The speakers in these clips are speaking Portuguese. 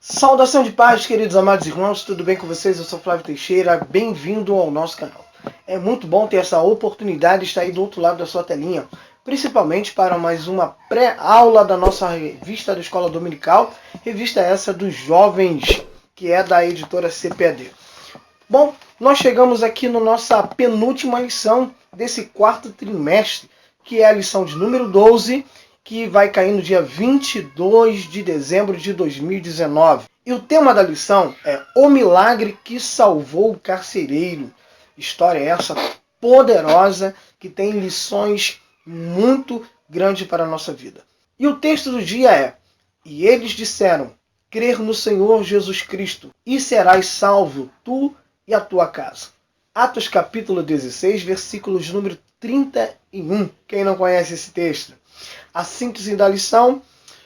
Saudação de paz, queridos amados irmãos, tudo bem com vocês? Eu sou Flávio Teixeira, bem-vindo ao nosso canal. É muito bom ter essa oportunidade de estar aí do outro lado da sua telinha, principalmente para mais uma pré-aula da nossa revista da Escola Dominical, revista essa dos jovens, que é da editora CPAD. Bom, nós chegamos aqui na nossa penúltima lição desse quarto trimestre, que é a lição de número 12, que vai cair no dia 22 de dezembro de 2019. E o tema da lição é O Milagre que Salvou o Carcereiro. História essa poderosa que tem lições muito grandes para a nossa vida. E o texto do dia é: E eles disseram, crer no Senhor Jesus Cristo, e serás salvo, tu e a tua casa. Atos capítulo 16, versículos número 31. Quem não conhece esse texto? A síntese da lição: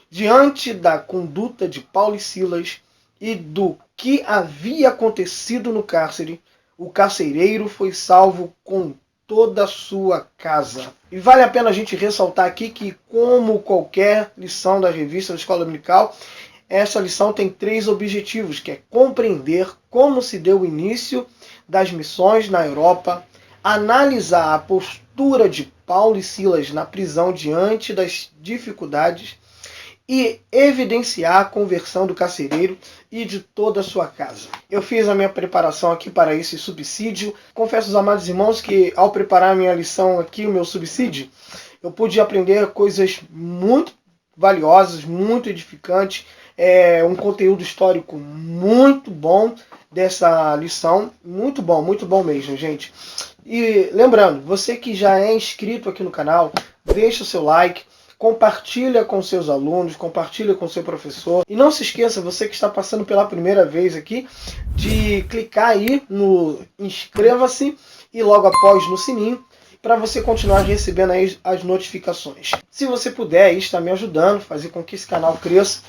diante da conduta de Paulo e Silas e do que havia acontecido no cárcere, o carcereiro foi salvo com toda a sua casa. E vale a pena a gente ressaltar aqui que, como qualquer lição da revista da Escola Dominical, essa lição tem 3 objetivos, que é compreender como se deu o início das missões na Europa, analisar a postura de Paulo e Silas na prisão diante das dificuldades e evidenciar a conversão do carcereiro e de toda a sua casa. Eu fiz a minha preparação aqui para esse subsídio. Confesso aos amados irmãos que, ao preparar a minha lição aqui, o meu subsídio, eu pude aprender coisas muito valiosas, muito edificantes, um conteúdo histórico muito bom dessa lição, muito bom mesmo, gente. E lembrando, você que já é inscrito aqui no canal, deixa o seu like, compartilha com seus alunos, compartilha com seu professor. E não se esqueça, você que está passando pela primeira vez aqui, de clicar aí no inscreva-se e logo após no sininho, para você continuar recebendo aí as notificações. Se você puder estar me ajudando, fazer com que esse canal cresça,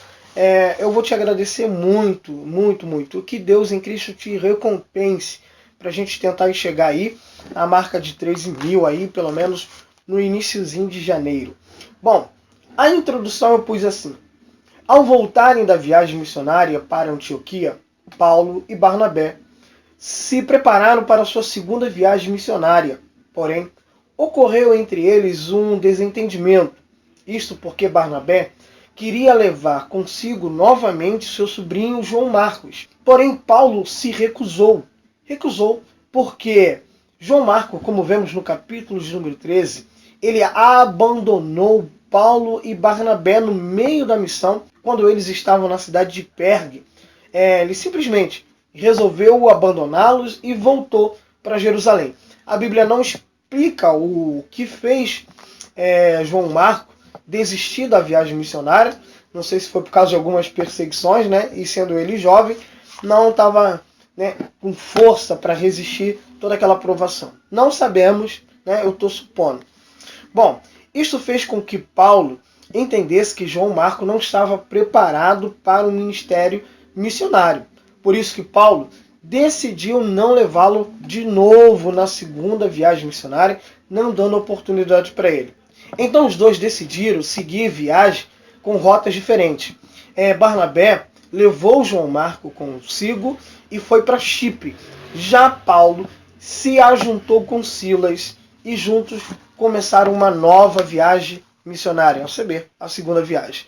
eu vou te agradecer muito. Que Deus em Cristo te recompense para a gente tentar chegar aí a marca de 3.000 aí, pelo menos no iniciozinho de janeiro. Bom, a introdução eu pus assim: ao voltarem da viagem missionária para Antioquia, Paulo e Barnabé se prepararam para a sua segunda viagem missionária. Porém, ocorreu entre eles um desentendimento. Isto porque Barnabé queria levar consigo novamente seu sobrinho João Marcos. Porém, Paulo se recusou. Porque João Marcos, como vemos no capítulo de número 13, ele abandonou Paulo e Barnabé no meio da missão, quando eles estavam na cidade de Pergue. Ele simplesmente resolveu abandoná-los e voltou para Jerusalém. A Bíblia não explica o que fez João Marcos desistir da viagem missionária. Não sei se foi por causa de algumas perseguições, né? E sendo ele jovem, não estava com força para resistir toda aquela provação. Não sabemos, né? Eu estou supondo. Bom, isto fez com que Paulo entendesse que João Marcos não estava preparado para o ministério missionário. Por isso que Paulo decidiu não levá-lo de novo na segunda viagem missionária, não dando oportunidade para ele. Então os dois decidiram seguir viagem com rotas diferentes. Barnabé levou João Marcos consigo e foi para Chipre. Já Paulo se ajuntou com Silas e juntos começaram uma nova viagem missionária, a segunda viagem.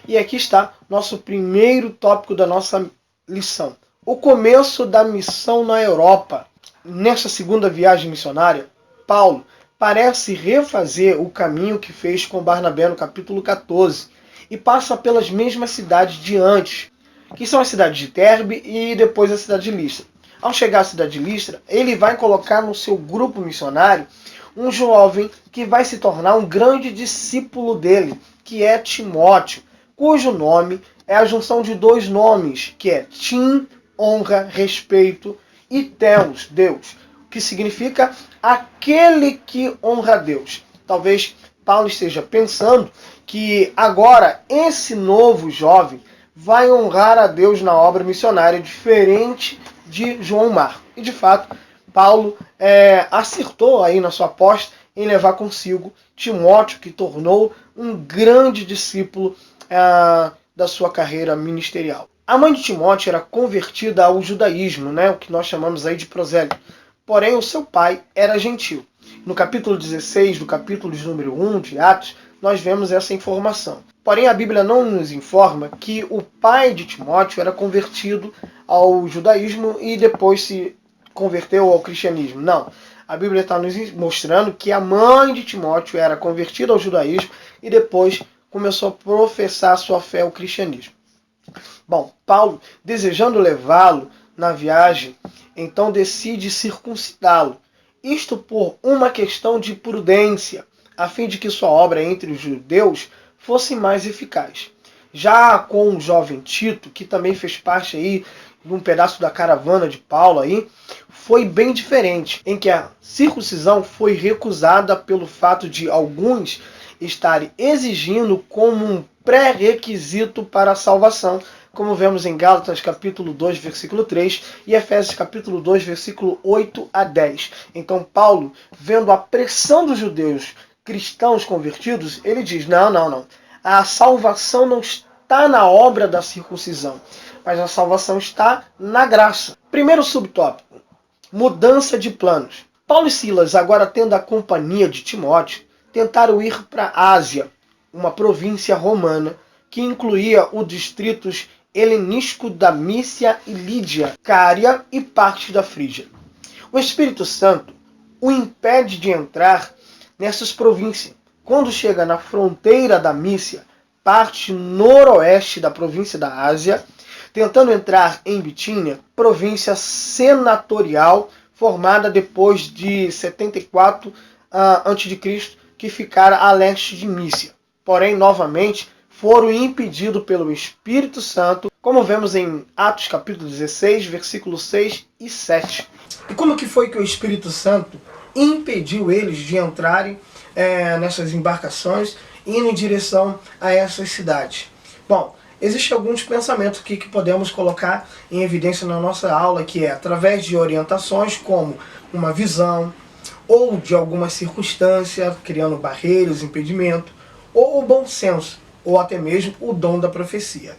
E aqui está nosso primeiro tópico da nossa lição: o começo da missão na Europa. Nessa segunda viagem missionária, Paulo parece refazer o caminho que fez com Barnabé no capítulo 14 e passa pelas mesmas cidades de antes, que são as cidades de Derbe e depois a cidade de Listra. Ao chegar à cidade de Listra, ele vai colocar no seu grupo missionário um jovem que vai se tornar um grande discípulo dele, que é Timóteo, cujo nome é a junção de 2 nomes, que é Tim, honra, respeito, e Theos, Deus, que significa aquele que honra a Deus. Talvez Paulo esteja pensando que agora esse novo jovem vai honrar a Deus na obra missionária, diferente de João Marcos. E de fato, Paulo acertou aí na sua aposta em levar consigo Timóteo, que tornou um grande discípulo da sua carreira ministerial. A mãe de Timóteo era convertida ao judaísmo, né, o que nós chamamos aí de prosélito. Porém, o seu pai era gentil. No capítulo 16, do capítulo de número 1 de Atos, nós vemos essa informação. Porém, a Bíblia não nos informa que o pai de Timóteo era convertido ao judaísmo e depois se converteu ao cristianismo. Não. A Bíblia está nos mostrando que a mãe de Timóteo era convertida ao judaísmo e depois começou a professar sua fé ao cristianismo. Bom, Paulo, desejando levá-lo na viagem, então decide circuncidá-lo. Isto por uma questão de prudência, a fim de que sua obra entre os judeus fosse mais eficaz. Já com o jovem Tito, que também fez parte aí de um pedaço da caravana de Paulo aí, foi bem diferente, em que a circuncisão foi recusada pelo fato de alguns estarem exigindo como um pré-requisito para a salvação, como vemos em Gálatas capítulo 2, versículo 3 e Efésios capítulo 2, versículo 8 a 10. Então Paulo, vendo a pressão dos judeus cristãos convertidos, ele diz, não. A salvação não está na obra da circuncisão, mas a salvação está na graça. Primeiro subtópico, mudança de planos. Paulo e Silas, agora tendo a companhia de Timóteo, tentaram ir para a Ásia, uma província romana que incluía os distritos helenístico da Mícia e Lídia, Cária e parte da Frígia. O Espírito Santo o impede de entrar nessas províncias. Quando chega na fronteira da Mícia, parte noroeste da província da Ásia, tentando entrar em Bitínia, província senatorial formada depois de 74 a.C., que ficara a leste de Mícia. Porém, novamente, foram impedidos pelo Espírito Santo, como vemos em Atos capítulo 16, versículos 6 e 7. E como que foi que o Espírito Santo impediu eles de entrarem nessas embarcações e indo em direção a essas cidades? Bom, existem alguns pensamentos aqui que podemos colocar em evidência na nossa aula, que é através de orientações como uma visão, ou de alguma circunstância, criando barreiras, impedimento, ou o bom senso, ou até mesmo o dom da profecia.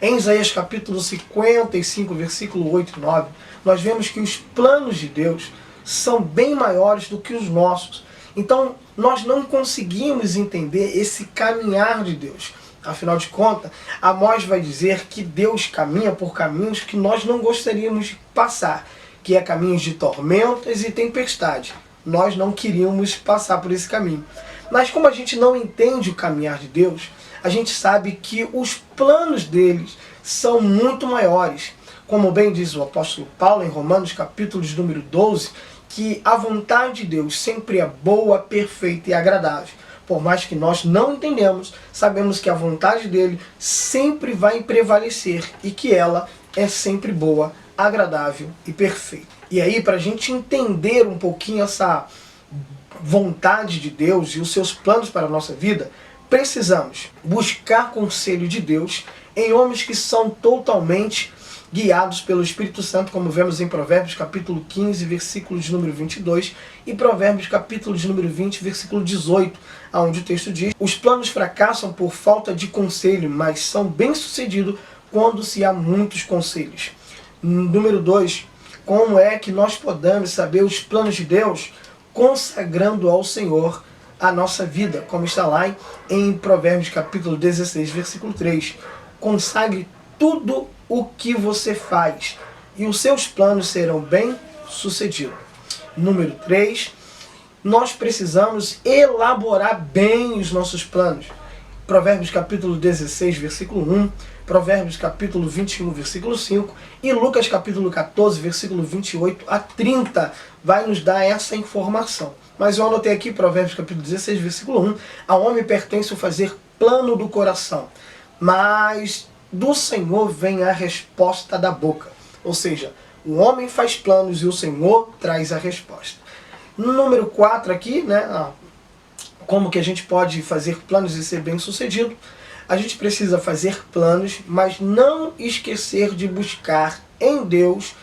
Em Isaías capítulo 55, versículo 8 e 9, nós vemos que os planos de Deus são bem maiores do que os nossos. Então, nós não conseguimos entender esse caminhar de Deus. Afinal de contas, Amós vai dizer que Deus caminha por caminhos que nós não gostaríamos de passar, que é caminhos de tormentas e tempestade. Nós não queríamos passar por esse caminho. Mas como a gente não entende o caminhar de Deus, a gente sabe que os planos deles são muito maiores. Como bem diz o apóstolo Paulo em Romanos capítulo de número 12, que a vontade de Deus sempre é boa, perfeita e agradável. Por mais que nós não entendemos, sabemos que a vontade dele sempre vai prevalecer e que ela é sempre boa, agradável e perfeita. E aí, para a gente entender um pouquinho essa vontade de Deus e os seus planos para a nossa vida, precisamos buscar conselho de Deus em homens que são totalmente guiados pelo Espírito Santo, como vemos em Provérbios capítulo 15, versículo de número 22, e Provérbios capítulo de número 20, versículo 18, onde o texto diz: os planos fracassam por falta de conselho, mas são bem-sucedidos quando se há muitos conselhos. Número 2, como é que nós podemos saber os planos de Deus? Consagrando ao Senhor a nossa vida, como está lá em Provérbios capítulo 16, versículo 3. Consagre tudo o que você faz e os seus planos serão bem-sucedidos. Número 3, nós precisamos elaborar bem os nossos planos. Provérbios capítulo 16, versículo 1, Provérbios capítulo 21, versículo 5 e Lucas capítulo 14, versículo 28 a 30 vai nos dar essa informação. Mas eu anotei aqui Provérbios capítulo 16, versículo 1, ao homem pertence o fazer plano do coração, mas do Senhor vem a resposta da boca. Ou seja, o homem faz planos e o Senhor traz a resposta. No número 4 aqui, como que a gente pode fazer planos e ser bem sucedido? A gente precisa fazer planos, mas não esquecer de buscar em Deus,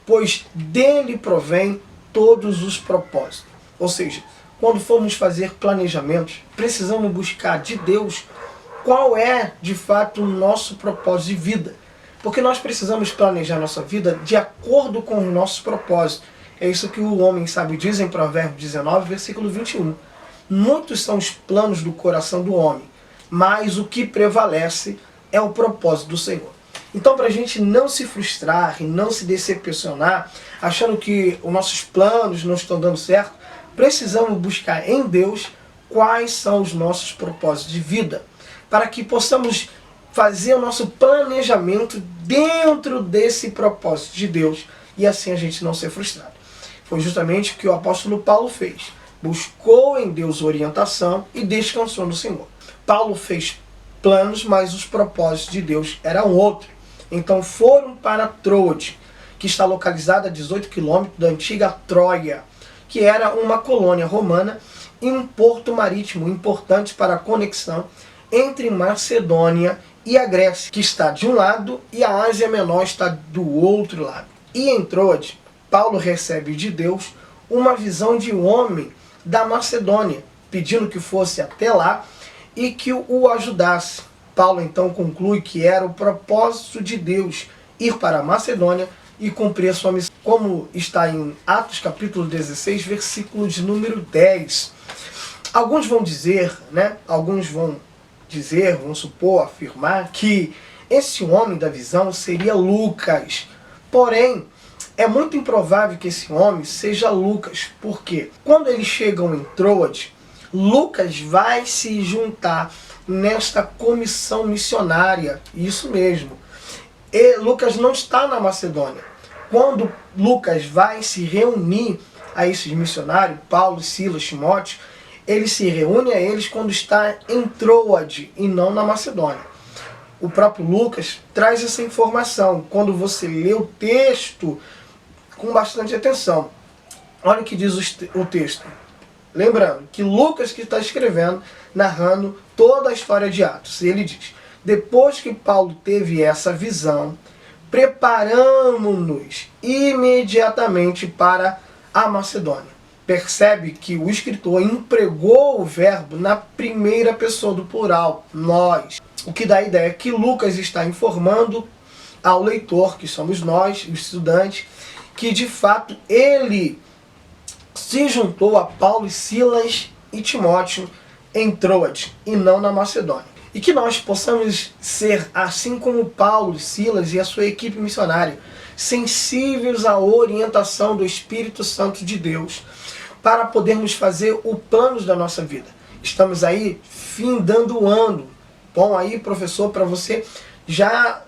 pois dele provém todos os propósitos. Ou seja, quando formos fazer planejamentos, precisamos buscar de Deus qual é, de fato, o nosso propósito de vida. Porque nós precisamos planejar nossa vida de acordo com os nossos propósitos. É isso que o homem sábio diz em Provérbios 19, versículo 21. Muitos são os planos do coração do homem, mas o que prevalece é o propósito do Senhor. Então, para a gente não se frustrar e não se decepcionar, achando que os nossos planos não estão dando certo, precisamos buscar em Deus quais são os nossos propósitos de vida, para que possamos fazer o nosso planejamento dentro desse propósito de Deus e assim a gente não ser frustrado. Foi justamente o que o apóstolo Paulo fez. Buscou em Deus orientação e descansou no Senhor. Paulo fez planos, mas os propósitos de Deus eram outros. Então foram para Troade, que está localizada a 18 quilômetros da antiga Troia, que era uma colônia romana e um porto marítimo importante para a conexão entre Macedônia e a Grécia, que está de um lado, e a Ásia Menor está do outro lado. E em Troade, Paulo recebe de Deus uma visão de um homem da Macedônia, pedindo que fosse até lá e que o ajudasse. Paulo então conclui que era o propósito de Deus ir para a Macedônia e cumprir a sua missão, como está em Atos capítulo 16, versículo de número 10. Alguns vão dizer, vão supor, afirmar que esse homem da visão seria Lucas. Porém, é muito improvável que esse homem seja Lucas, porque quando eles chegam em Troade, Lucas vai se juntar nesta comissão missionária, isso mesmo. E Lucas não está na Macedônia. Quando Lucas vai se reunir a esses missionários, Paulo, Silas, Timóteo, ele se reúne a eles quando está em Troade e não na Macedônia. O próprio Lucas traz essa informação quando você lê o texto com bastante atenção. Olha o que diz o texto. Lembrando que Lucas que está escrevendo, narrando toda a história de Atos. Ele diz: depois que Paulo teve essa visão, preparamos-nos imediatamente para a Macedônia. Percebe que o escritor empregou o verbo na primeira pessoa do plural, nós. O que dá a ideia que Lucas está informando ao leitor, que somos nós, os estudantes, que de fato ele se juntou a Paulo e Silas e Timóteo em Troade e não na Macedônia. E que nós possamos ser, assim como Paulo, Silas e a sua equipe missionária, sensíveis à orientação do Espírito Santo de Deus, para podermos fazer o plano da nossa vida. Estamos aí findando o ano. Bom aí, professor, para você já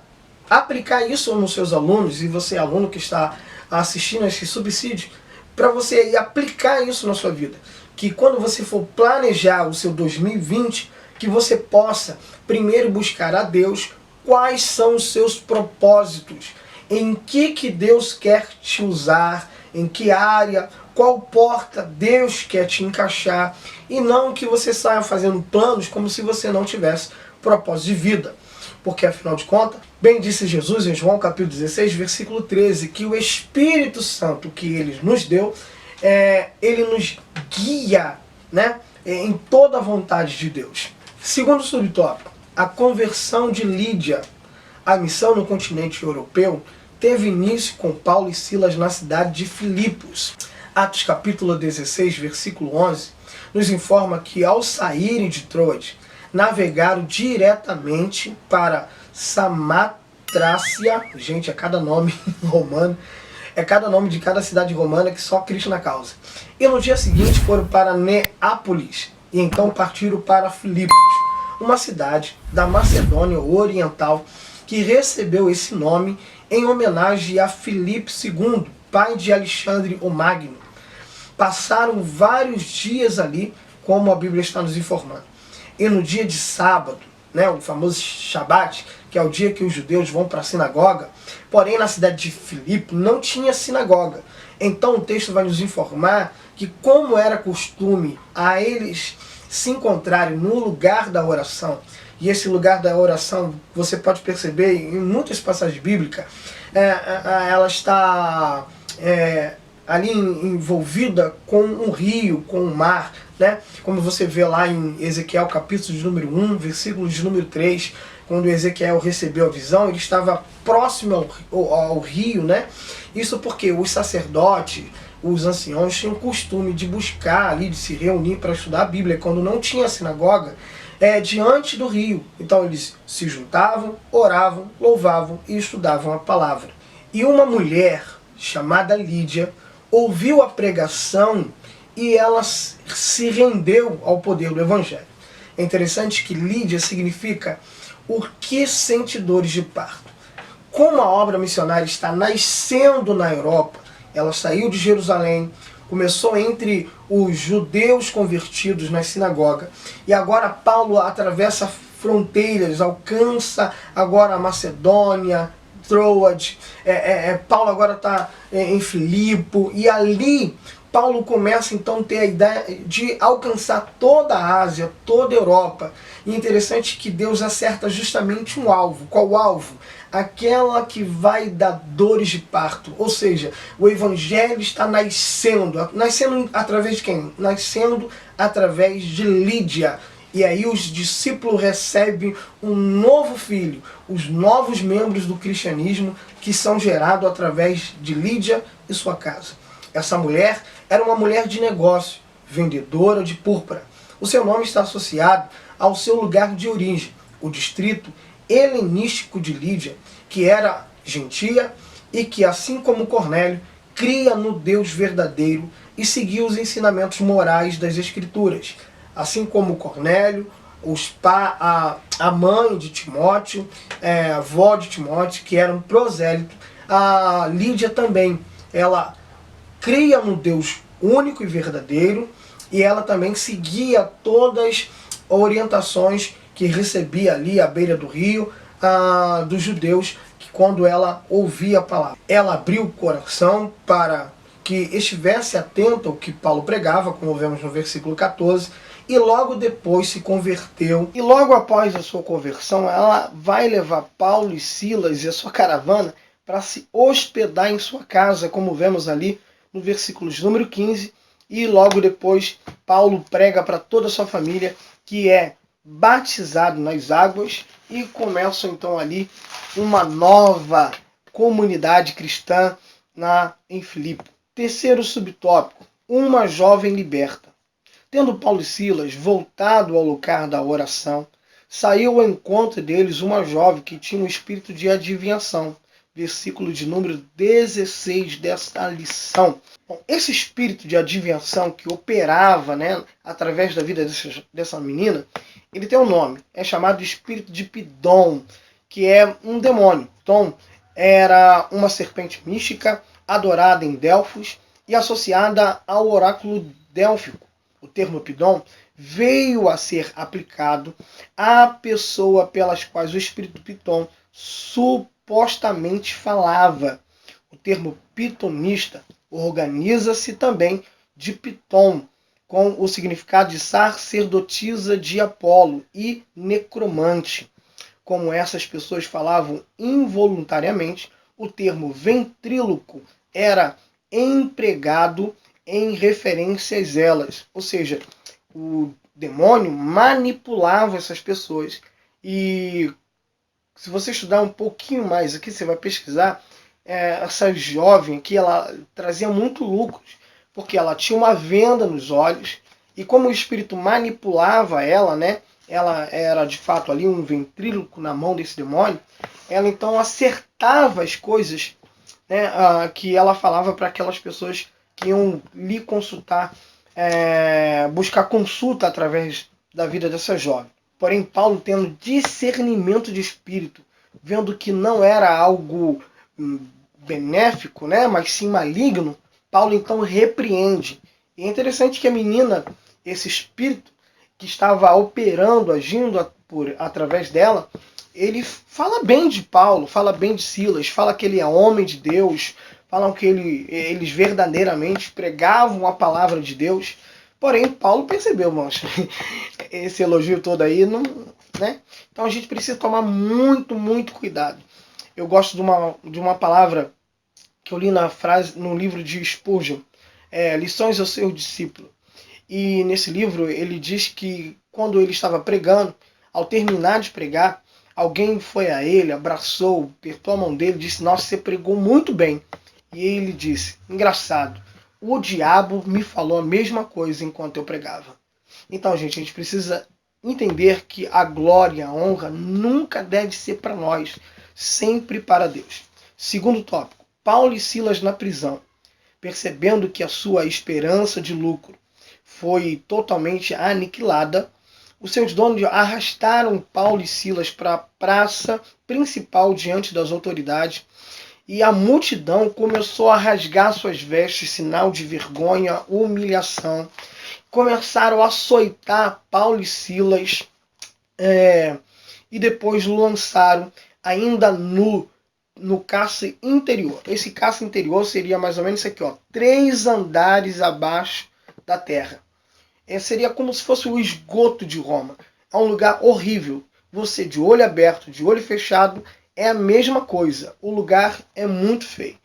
aplicar isso nos seus alunos, e você aluno que está assistindo a esse subsídio, para você aí aplicar isso na sua vida. Que quando você for planejar o seu 2020, que você possa primeiro buscar a Deus quais são os seus propósitos, em que Deus quer te usar, em que área, qual porta Deus quer te encaixar, e não que você saia fazendo planos como se você não tivesse propósito de vida. Porque afinal de contas, bem disse Jesus em João capítulo 16, versículo 13, que o Espírito Santo que Ele nos deu, Ele nos guia, em toda a vontade de Deus. Segundo subtópico, a conversão de Lídia. A missão no continente europeu teve início com Paulo e Silas na cidade de Filipos. Atos capítulo 16, versículo 11, nos informa que ao saírem de Troade, navegaram diretamente para Samatrácia. Gente, é cada nome romano, é cada nome de cada cidade romana que só Cristo na causa. E no dia seguinte foram para Neápolis, e então partiram para Filipos, uma cidade da Macedônia Oriental que recebeu esse nome em homenagem a Filipe II, pai de Alexandre o Magno. Passaram vários dias ali, como a Bíblia está nos informando. E no dia de sábado, o famoso Shabat, que é o dia que os judeus vão para a sinagoga, porém na cidade de Filipe não tinha sinagoga. Então o texto vai nos informar que, como era costume a eles se encontrarem no lugar da oração, e esse lugar da oração, você pode perceber em muitas passagens bíblicas, ela está ali envolvida com um rio, com um mar, como você vê lá em Ezequiel capítulo de número 1, versículo de número 3, quando Ezequiel recebeu a visão, ele estava próximo ao rio, né? Isso porque os sacerdotes, os anciãos, tinham o costume de buscar ali, de se reunir para estudar a Bíblia, quando não tinha sinagoga, diante do rio. Então eles se juntavam, oravam, louvavam e estudavam a palavra. E uma mulher chamada Lídia ouviu a pregação e ela se rendeu ao poder do Evangelho. É interessante que Lídia significa o que sente dores de parto. Como a obra missionária está nascendo na Europa, ela saiu de Jerusalém, começou entre os judeus convertidos na sinagoga, e agora Paulo atravessa fronteiras, alcança agora a Macedônia, Troade, Paulo agora está em Filipe, e ali Paulo começa então a ter a ideia de alcançar toda a Ásia, toda a Europa. E é interessante que Deus acerta justamente um alvo. Qual o alvo? Aquela que vai dar dores de parto. Ou seja, o Evangelho está nascendo. Nascendo através de quem? Nascendo através de Lídia. E aí os discípulos recebem um novo filho, os novos membros do cristianismo que são gerados através de Lídia e sua casa. Essa mulher era uma mulher de negócio, vendedora de púrpura. O seu nome está associado ao seu lugar de origem, o distrito helenístico de Lídia, que era gentia e que, assim como Cornélio, cria no Deus verdadeiro e seguia os ensinamentos morais das Escrituras. Assim como Cornélio, a mãe de Timóteo, a avó de Timóteo, que era um prosélito, a Lídia também, ela cria no Deus único e verdadeiro, e ela também seguia todas as orientações que recebia ali à beira do rio, dos judeus, que quando ela ouvia a palavra, ela abriu o coração para que estivesse atenta ao que Paulo pregava, como vemos no versículo 14, e logo depois se converteu. E logo após a sua conversão, ela vai levar Paulo e Silas e a sua caravana para se hospedar em sua casa, como vemos ali no versículo de número 15, e logo depois Paulo prega para toda a sua família, que é batizado nas águas, e começa então ali uma nova comunidade cristã em Filipe. Terceiro subtópico, uma jovem liberta. Tendo Paulo e Silas voltado ao lugar da oração, saiu ao encontro deles uma jovem que tinha um espírito de adivinhação. Versículo de número 16 desta lição. Bom, esse espírito de adivinhação que operava, né, através da vida dessa menina, ele tem um nome, é chamado de espírito de Pidom, que é um demônio. Então, era uma serpente mística adorada em Delfos e associada ao oráculo délfico. O termo Pidom veio a ser aplicado à pessoa pelas quais o espírito Pitom supostamente falava. O termo pitonista organiza-se também de Pitom, com o significado de sacerdotisa de Apolo e necromante. Como essas pessoas falavam involuntariamente, o termo ventríloco era empregado em referências a elas. Ou seja, o demônio manipulava essas pessoas. E se você estudar um pouquinho mais aqui, você vai pesquisar, essa jovem aqui, ela trazia muito lucros, porque ela tinha uma venda nos olhos, e como o espírito manipulava ela, né, ela era de fato ali um ventríloco na mão desse demônio, ela então acertava as coisas, né, que ela falava para aquelas pessoas que iam lhe consultar, buscar consulta através da vida dessa jovem. Porém, Paulo, tendo discernimento de espírito, vendo que não era algo benéfico, né, mas sim maligno, Paulo então repreende. E é interessante que a menina, esse espírito que estava operando, agindo através dela, ele fala bem de Paulo, fala bem de Silas, fala que ele é homem de Deus, falam que eles verdadeiramente pregavam a palavra de Deus. Porém, Paulo percebeu, irmãos, esse elogio todo aí, não, né? Então a gente precisa tomar muito, muito cuidado. Eu gosto de uma palavra que eu li no livro de Spurgeon, Lições ao seu discípulo. E nesse livro ele diz que quando ele estava pregando, ao terminar de pregar, alguém foi a ele, abraçou, apertou a mão dele, disse: nossa, você pregou muito bem. E ele disse: engraçado, o diabo me falou a mesma coisa enquanto eu pregava. Então, gente, a gente precisa entender que a glória, a honra nunca deve ser para nós, sempre para Deus. Segundo tópico, Paulo e Silas na prisão, percebendo que a sua esperança de lucro foi totalmente aniquilada, os seus donos arrastaram Paulo e Silas para a praça principal diante das autoridades e a multidão começou a rasgar suas vestes, sinal de vergonha, humilhação. Começaram a açoitar Paulo e Silas e depois lançaram ainda no cárcere interior. Esse cárcere interior seria mais ou menos isso aqui, ó, 3 andares abaixo da terra. Seria como se fosse o esgoto de Roma. É um lugar horrível. Você de olho aberto, de olho fechado, é a mesma coisa. O lugar é muito feio.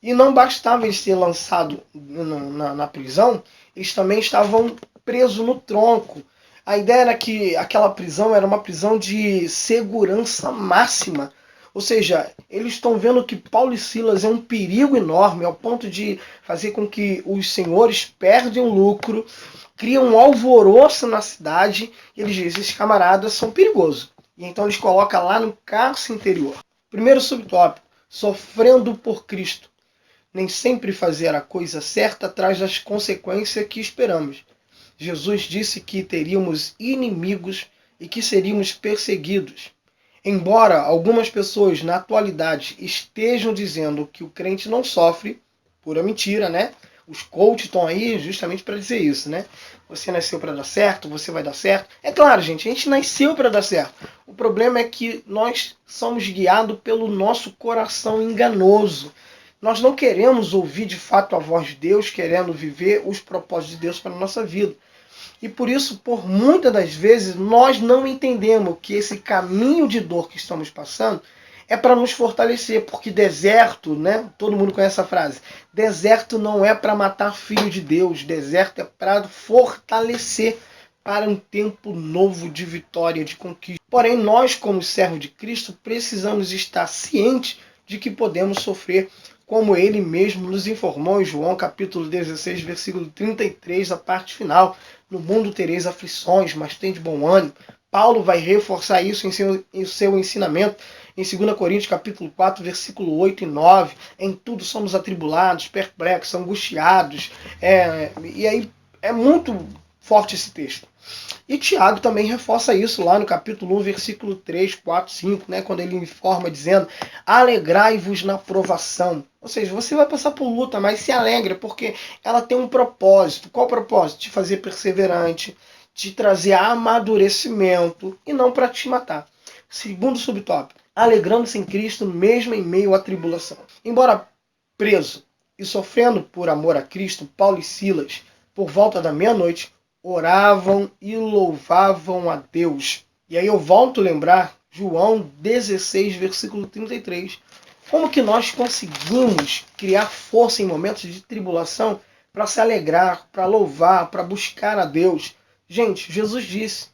E não bastava eles serem lançados na prisão, eles também estavam presos no tronco. A ideia era que aquela prisão era uma prisão de segurança máxima. Ou seja, eles estão vendo que Paulo e Silas é um perigo enorme, ao ponto de fazer com que os senhores perdem o lucro, criam um alvoroço na cidade, e eles dizem: esses camaradas são perigosos. E então eles colocam lá no cárcere interior. Primeiro subtópico: sofrendo por Cristo. Nem sempre fazer a coisa certa traz as consequências que esperamos. Jesus disse que teríamos inimigos e que seríamos perseguidos. Embora algumas pessoas na atualidade estejam dizendo que o crente não sofre, pura mentira, né? Os coaches estão aí justamente para dizer isso, né? Você nasceu para dar certo, você vai dar certo. É claro, gente, a gente nasceu para dar certo. O problema é que nós somos guiados pelo nosso coração enganoso. Nós não queremos ouvir de fato a voz de Deus, querendo viver os propósitos de Deus para a nossa vida. E por isso, por muitas das vezes, nós não entendemos que esse caminho de dor que estamos passando é para nos fortalecer, porque deserto, né? Todo mundo conhece essa frase. Deserto não é para matar filho de Deus, deserto é para fortalecer para um tempo novo de vitória, de conquista. Porém, nós, como servos de Cristo, precisamos estar cientes de que podemos sofrer, como ele mesmo nos informou em João capítulo 16, versículo 33, a parte final. No mundo tereis aflições, mas tende bom ânimo. Paulo vai reforçar isso em seu ensinamento em 2 Coríntios capítulo 4, versículo 8 e 9. Em tudo somos atribulados, perplexos, angustiados. E aí é muito forte esse texto. E Tiago também reforça isso lá no capítulo 1, versículo 3, 4, 5, né, quando ele informa dizendo: alegrai-vos na provação. Ou seja, você vai passar por luta, mas se alegra, porque ela tem um propósito. Qual o propósito? Te fazer perseverante, te trazer amadurecimento e não para te matar. Segundo subtópico: alegrando-se em Cristo mesmo em meio à tribulação. Embora preso e sofrendo por amor a Cristo, Paulo e Silas, por volta da meia-noite, oravam e louvavam a Deus. E aí eu volto a lembrar João 16, versículo 33. Como que nós conseguimos criar força em momentos de tribulação para se alegrar, para louvar, para buscar a Deus? Gente, Jesus disse: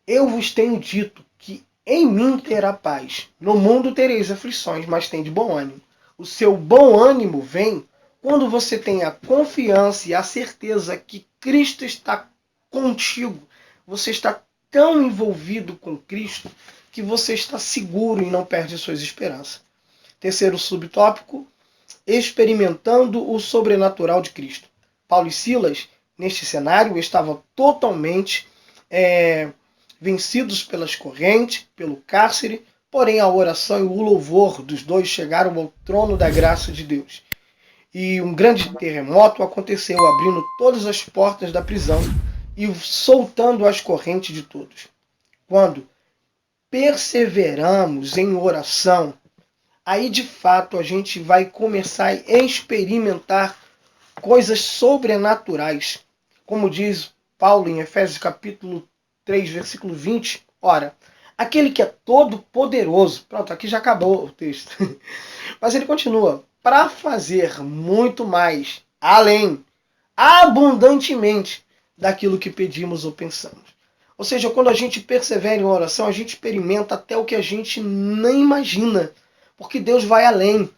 eu vos tenho dito que em mim terá paz. No mundo tereis aflições, mas tende bom ânimo. O seu bom ânimo vem quando você tem a confiança e a certeza que Cristo está contigo. Você está tão envolvido com Cristo que você está seguro e não perde suas esperanças. Terceiro subtópico: experimentando o sobrenatural de Cristo. Paulo e Silas, neste cenário, estavam totalmente vencidos pelas correntes, pelo cárcere, porém a oração e o louvor dos dois chegaram ao trono da graça de Deus. E um grande terremoto aconteceu, abrindo todas as portas da prisão e soltando as correntes de todos. Quando perseveramos em oração, aí de fato a gente vai começar a experimentar coisas sobrenaturais. Como diz Paulo em Efésios capítulo 3, versículo 20, ora, aquele que é todo poderoso, pronto, aqui já acabou o texto, mas ele continua, para fazer muito mais, além, abundantemente, daquilo que pedimos ou pensamos. Ou seja, quando a gente persevera em oração, a gente experimenta até o que a gente nem imagina, porque Deus vai além.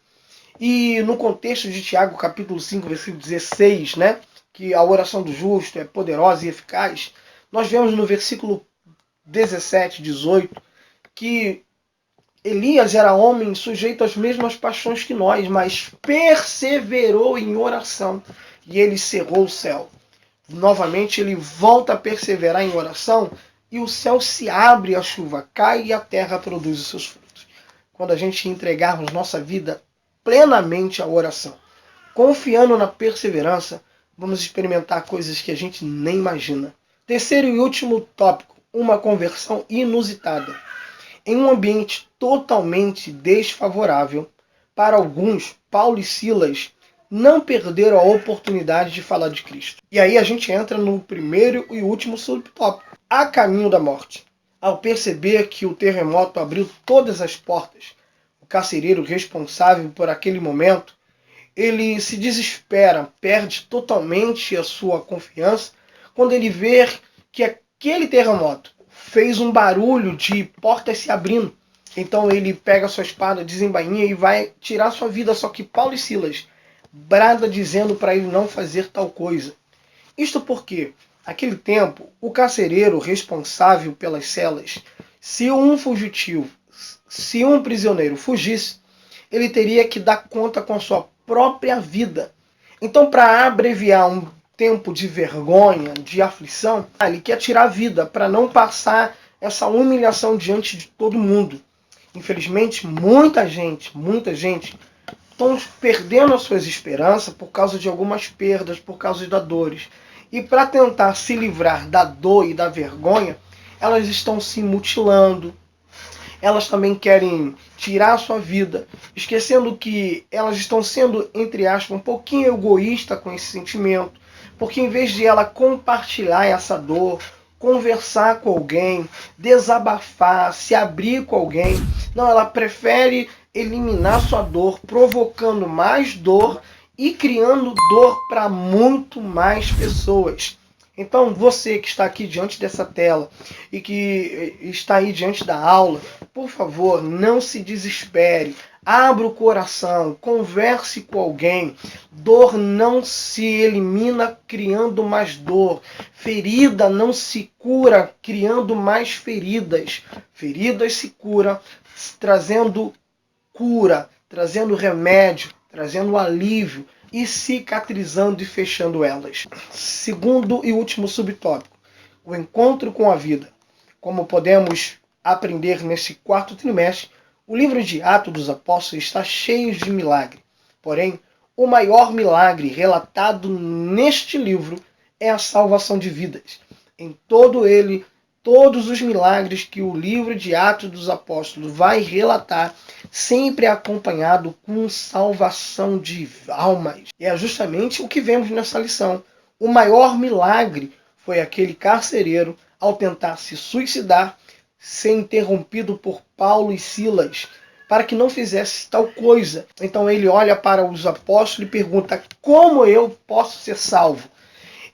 E no contexto de Tiago, capítulo 5, versículo 16, né, que a oração do justo é poderosa e eficaz, nós vemos no versículo 17, 18, que Elias era homem sujeito às mesmas paixões que nós, mas perseverou em oração e ele cerrou o céu. Novamente ele volta a perseverar em oração e o céu se abre, a chuva cai e a terra produz os seus frutos. Quando a gente entregarmos nossa vida plenamente à oração, confiando na perseverança, vamos experimentar coisas que a gente nem imagina. Terceiro e último tópico, uma conversão inusitada. Em um ambiente totalmente desfavorável, para alguns, Paulo e Silas não perderam a oportunidade de falar de Cristo. E aí a gente entra no primeiro e último subtópico, a caminho da morte. Ao perceber que o terremoto abriu todas as portas, o carcereiro responsável por aquele momento, ele se desespera, perde totalmente a sua confiança quando ele vê que aquele terremoto fez um barulho de portas se abrindo. Então ele pega sua espada, desembainha e vai tirar sua vida. Só que Paulo e Silas brada dizendo para ele não fazer tal coisa. Isto porque, naquele tempo, o carcereiro responsável pelas celas, se um fugitivo, se um prisioneiro fugisse, ele teria que dar conta com a sua própria vida. Então, para abreviar um tempo de vergonha, de aflição, ele quer tirar a vida para não passar essa humilhação diante de todo mundo. Infelizmente, muita gente estão perdendo as suas esperanças por causa de algumas perdas, por causa das dores. E para tentar se livrar da dor e da vergonha, elas estão se mutilando, elas também querem tirar a sua vida, esquecendo que elas estão sendo, entre aspas, um pouquinho egoísta com esse sentimento, porque em vez de ela compartilhar essa dor, conversar com alguém, desabafar, se abrir com alguém, não, ela prefere eliminar sua dor, provocando mais dor e criando dor para muito mais pessoas. Então, você que está aqui diante dessa tela e que está aí diante da aula, por favor, não se desespere. Abra o coração, converse com alguém. Dor não se elimina criando mais dor. Ferida não se cura criando mais feridas. Feridas se curam trazendo cura, trazendo remédio, trazendo alívio e cicatrizando e fechando elas. Segundo e último subtópico, o encontro com a vida. Como podemos aprender nesse quarto trimestre, o livro de Atos dos Apóstolos está cheio de milagre. Porém, o maior milagre relatado neste livro é a salvação de vidas. Em todo ele, todos os milagres que o livro de Atos dos Apóstolos vai relatar, sempre é acompanhado com salvação de almas. E é justamente o que vemos nessa lição. O maior milagre foi aquele carcereiro, ao tentar se suicidar, ser interrompido por Paulo e Silas, para que não fizesse tal coisa. Então ele olha para os apóstolos e pergunta: como eu posso ser salvo?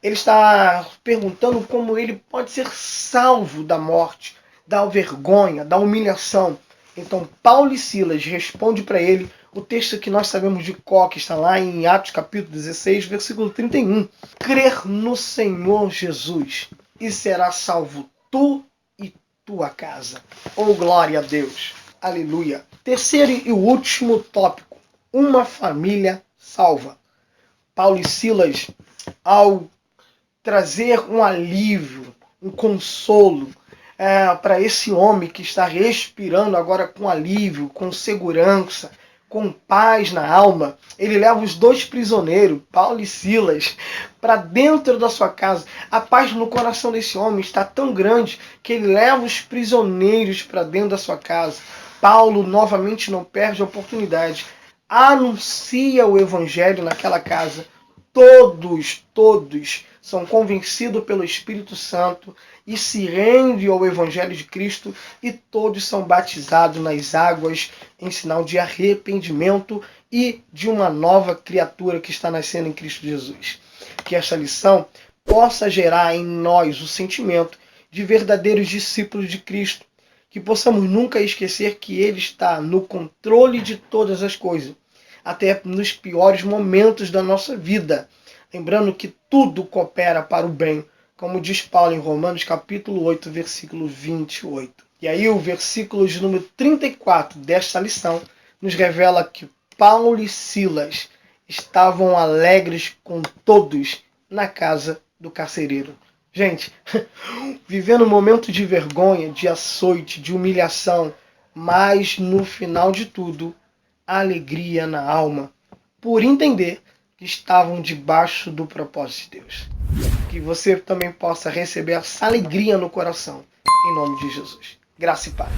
Ele está perguntando como ele pode ser salvo da morte, da vergonha, da humilhação. Então Paulo e Silas respondem para ele o texto que nós sabemos de cor, que está lá em Atos capítulo 16, versículo 31. Crer no Senhor Jesus e será salvo tu e tua casa. Oh, glória a Deus. Aleluia. Terceiro e último tópico. Uma família salva. Paulo e Silas, ao trazer um alívio, um consolo para esse homem que está respirando agora com alívio, com segurança, com paz na alma, ele leva os dois prisioneiros, Paulo e Silas, para dentro da sua casa. A paz no coração desse homem está tão grande que ele leva os prisioneiros para dentro da sua casa. Paulo novamente não perde a oportunidade, anuncia o evangelho naquela casa. Todos são convencidos pelo Espírito Santo e se rendem ao Evangelho de Cristo, e todos são batizados nas águas em sinal de arrependimento e de uma nova criatura que está nascendo em Cristo Jesus. Que esta lição possa gerar em nós o sentimento de verdadeiros discípulos de Cristo. Que possamos nunca esquecer que Ele está no controle de todas as coisas, até nos piores momentos da nossa vida. Lembrando que tudo coopera para o bem, como diz Paulo em Romanos capítulo 8, versículo 28. E aí o versículo de número 34 desta lição nos revela que Paulo e Silas estavam alegres com todos na casa do carcereiro. Gente, vivendo um momento de vergonha, de açoite, de humilhação, mas no final de tudo, alegria na alma, por entender que estavam debaixo do propósito de Deus. Que você também possa receber essa alegria no coração, em nome de Jesus. Graça e paz.